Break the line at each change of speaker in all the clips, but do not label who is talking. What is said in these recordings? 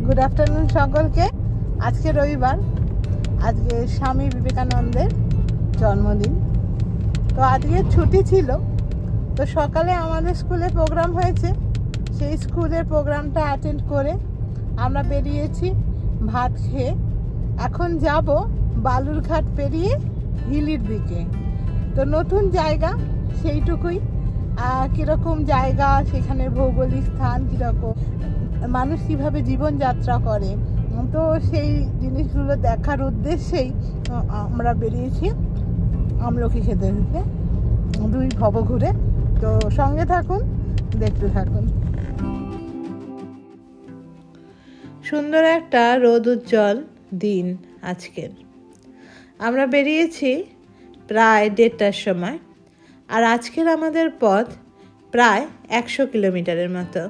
Good afternoon সকলকে। আজকে রবিবার, আজকে স্বামী বিবেকানন্দের জন্মদিন। তো আজকে ছুটি ছিল, তো সকালে আমাদের স্কুলে প্রোগ্রাম হয়েছে, সেই স্কুলের প্রোগ্রামটা অ্যাটেন্ড করে আমরা বেরিয়েছি ভাত খেয়ে। এখন যাব বালুরঘাট পেরিয়ে হিলির দিকে। তো নতুন জায়গা, সেইটুকুই কীরকম জায়গা, সেখানে ভৌগোলিক স্থান কীরকম, মানুষ কীভাবে জীবনযাত্রা করে, তো সেই জিনিসগুলো দেখার উদ্দেশ্যেই আমরা বেরিয়েছি আমলকি খেতে খেতে দুই ভব ঘুরে। তো সঙ্গে থাকুন, দেখতে থাকুন। সুন্দর একটা রোদ উজ্জ্বল দিন আজকের। আমরা বেরিয়েছি প্রায় 1:30টার সময়, আর আজকের আমাদের পথ প্রায় 100 কিলোমিটারের মতো।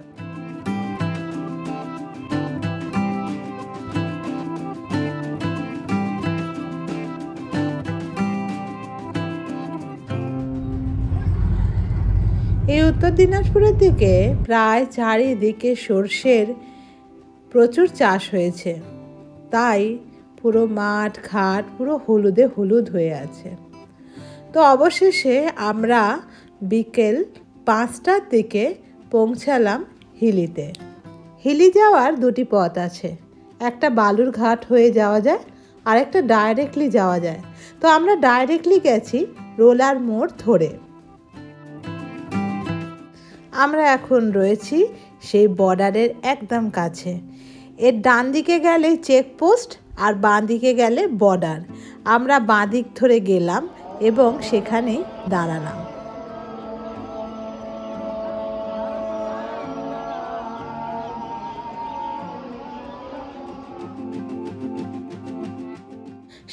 এই উত্তর দিনাজপুরের দিকে প্রায় চারিদিকে সর্ষের প্রচুর চাষ হয়েছে, তাই পুরো মাঠ ঘাট পুরো হলুদে হলুদ হয়ে আছে। তো অবশেষে আমরা বিকেল 5টার দিকে পৌঁছালাম হিলিতে। হিলি যাওয়ার দুটি পথ আছে, একটা বালুরঘাট হয়ে যাওয়া যায় আর একটা ডাইরেক্টলি যাওয়া যায়। তো আমরা ডাইরেক্টলি গেছি রোলার মোড় ধরে। আমরা এখন রয়েছি সেই বর্ডারের একদম কাছে। এর ডান দিকে গেলে চেকপোস্ট আর বাঁ দিকে গেলে বর্ডার। আমরা বাঁ দিক ধরে গেলাম এবং সেখানেই দাঁড়ালাম।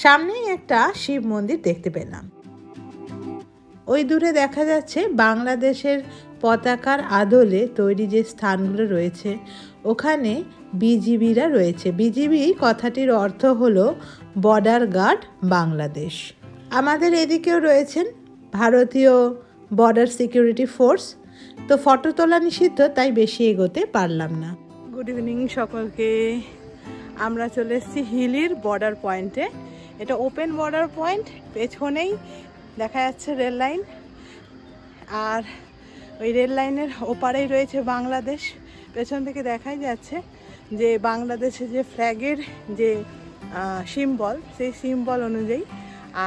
সামনেই একটা শিব মন্দির দেখতে পেলাম। ওই দূরে দেখা যাচ্ছে বাংলাদেশের পতাকার আদলে তৈরি যে স্থানগুলো রয়েছে, ওখানে বিজিবিরা রয়েছে। বিজিবি কথাটির অর্থ হলো বর্ডার গার্ড বাংলাদেশ। আমাদের এদিকেও রয়েছেন ভারতীয় বর্ডার সিকিউরিটি ফোর্স। তো ফটো তোলা নিষিদ্ধ, তাই বেশি এগোতে পারলাম না। গুড ইভিনিং সকলকে। আমরা চলে এসেছি হিলির বর্ডার পয়েন্টে। এটা ওপেন বর্ডার পয়েন্ট। পেছনেই দেখা যাচ্ছে রেল লাইন, আর ওই রেল লাইনের ওপারেই রয়েছে বাংলাদেশ। পেছন থেকে দেখাই যাচ্ছে যে বাংলাদেশের যে ফ্ল্যাগের যে সিম্বল, সেই সিম্বল অনুযায়ী।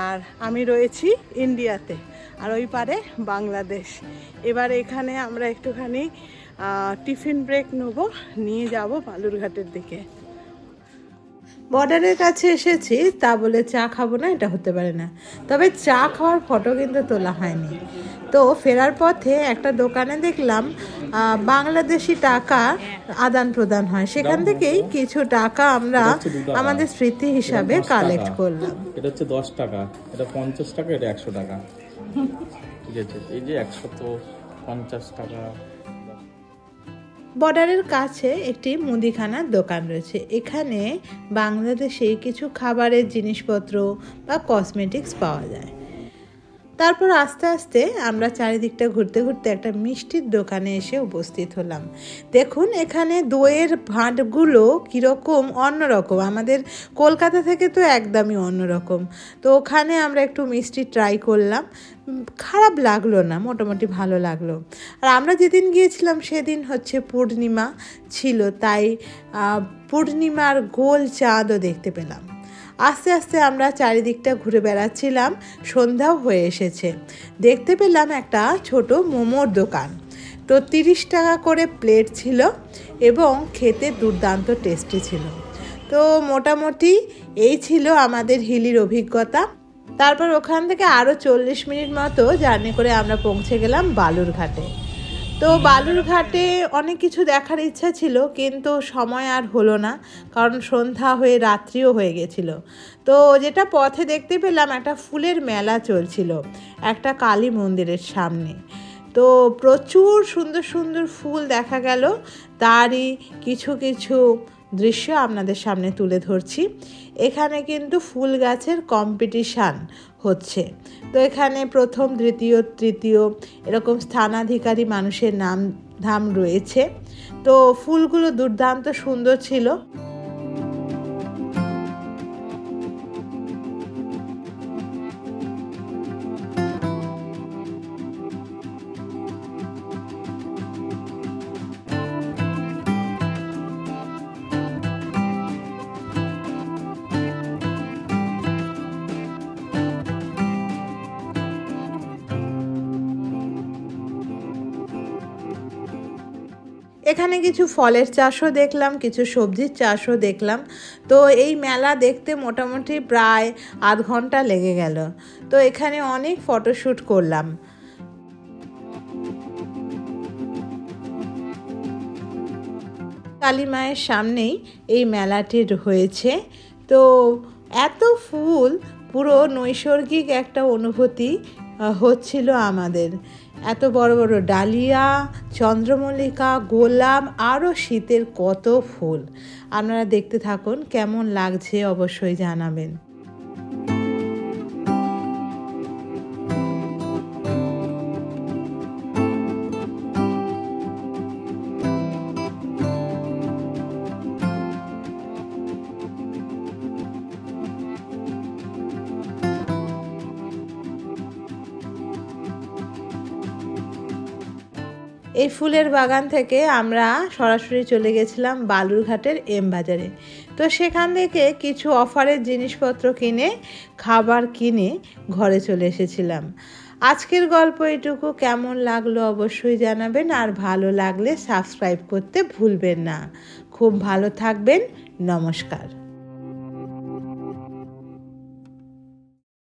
আর আমি রয়েছি ইন্ডিয়াতে, আর ওই পারে বাংলাদেশ। এবার এখানে আমরা একটুখানি টিফিন ব্রেক নেব, নিয়ে যাব বালুরঘাটের দিকে। বর্ডারের কাছে এসেছি, তা বলে চা খাবো না, এটা হতে পারে না। তবে চা খাওয়ার ফটো কিন্তু তোলা হয়নি। তো ফেরার পথে একটা দোকানে দেখলাম বাংলাদেশি টাকা আদান প্রদান হয়, সেখান থেকেই কিছু টাকা আমরা আমাদের স্মৃতি হিসাবে কালেক্ট করলাম।
এটা হচ্ছে 10 টাকা, এটা 50 টাকা, এটা 100 টাকা। ঠিক আছে, এই যে 100 তো 50 টাকা।
বর্ডারের কাছে একটি মুদিখানার দোকান রয়েছে। এখানে বাংলাদেশে কিছু খাবারের জিনিসপত্র বা কসমেটিক্স পাওয়া যায়। তারপর আস্তে আস্তে আমরা চারিদিকটা ঘুরতে ঘুরতে একটা মিষ্টির দোকানে এসে উপস্থিত হলাম। দেখুন এখানে দইয়ের ভাঁড়গুলো কীরকম অন্যরকম, আমাদের কলকাতা থেকে তো একদমই অন্যরকম। তো ওখানে আমরা একটু মিষ্টি ট্রাই করলাম, খারাপ লাগলো না, মোটামুটি ভালো লাগলো। আর আমরা যেদিন গিয়েছিলাম সেদিন হচ্ছে পূর্ণিমা ছিল, তাই পূর্ণিমার গোল চাঁদও দেখতে পেলাম। আস্তে আস্তে আমরা চারিদিকটা ঘুরে বেড়াচ্ছিলাম, সন্ধ্যাও হয়ে এসেছে। দেখতে পেলাম একটা ছোট মোমোর দোকান। তো 30 টাকা করে প্লেট ছিল এবং খেতে দুর্দান্ত টেস্টি ছিল। তো মোটামুটি এই ছিল আমাদের হিলির অভিজ্ঞতা। তারপর ওখান থেকে আরও 40 মিনিট মতো জার্নি করে আমরা পৌঁছে গেলাম বালুরঘাটে। তো বালুরঘাটে অনেক কিছু দেখার ইচ্ছা ছিল, কিন্তু সময় আর হলো না, কারণ সন্ধ্যা হয়ে রাত্রিও হয়ে গেছিল। তো যেটা পথে দেখতে পেলাম, একটা ফুলের মেলা চলছিল একটা কালী মন্দিরের সামনে। তো প্রচুর সুন্দর সুন্দর ফুল দেখা গেল, তারই কিছু কিছু দৃশ্য আপনাদের সামনে তুলে ধরছি। এখানে কিন্তু ফুল গাছের কম্পিটিশান হচ্ছে। তো এখানে প্রথম, দ্বিতীয়, তৃতীয় এরকম স্থানাধিকারী মানুষের নাম ধাম রয়েছে। তো ফুলগুলো দুর্দান্ত সুন্দর ছিল। এখানে কিছু ফলের চাষও দেখলাম, কিছু সবজির চাষও দেখলাম। তো এই মেলা দেখতে মোটামুটি প্রায় আধ ঘন্টা লেগে গেল। তো এখানে অনেক ফটোশ্যুট করলাম। কালী মায়ের সামনেই এই মেলাটি হয়েছে। তো এত ফুল, পুরো নৈসর্গিক একটা অনুভূতি হচ্ছিল আমাদের। এত বড় বড় ডালিয়া, চন্দ্রমল্লিকা, গোলাপ, আরও শীতের কত ফুল। আপনারা দেখতে থাকুন, কেমন লাগছে অবশ্যই জানাবেন। এই ফুলের বাগান থেকে আমরা সরাসরি চলে গেছিলাম বালুরঘাটের এম বাজারে। তো সেখান থেকে কিছু অফারের জিনিসপত্র কিনে, খাবার কিনে ঘরে চলে এসেছিলাম। আজকের গল্প এটুকু। কেমন লাগলো অবশ্যই জানাবেন, আর ভালো লাগলে সাবস্ক্রাইব করতে ভুলবেন না। খুব ভালো থাকবেন। নমস্কার।